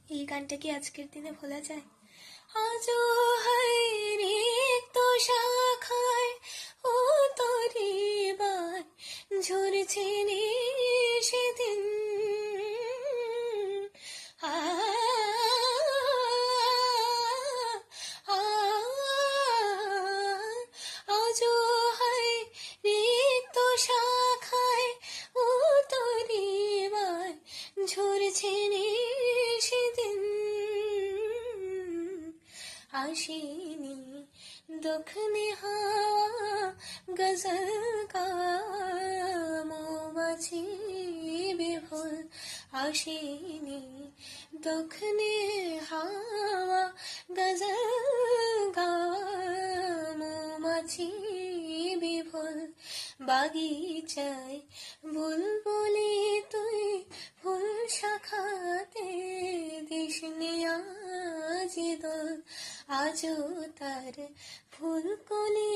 এই গানটা কি আজকের দিনে ভোলা যায়? আজও হায় রিক্ত শাখায় ও তরি বার ঝরছে রে সেদিন। আ আ আজও হায় রিক্ত শাখায় ও তরি বার ঝরছে রে সেদিন। আসেনি দক্ষিণে হাওয়া গজল কা মৌমাছি বিভোর। আসেনি দক্ষিণে হাওয়া গজল কা মৌমাছি বিভোর। বাগিচায় বুলবুলি তুই ফুল শাখাতে দিসনি আজ দোল। আজও তার ফুলকলি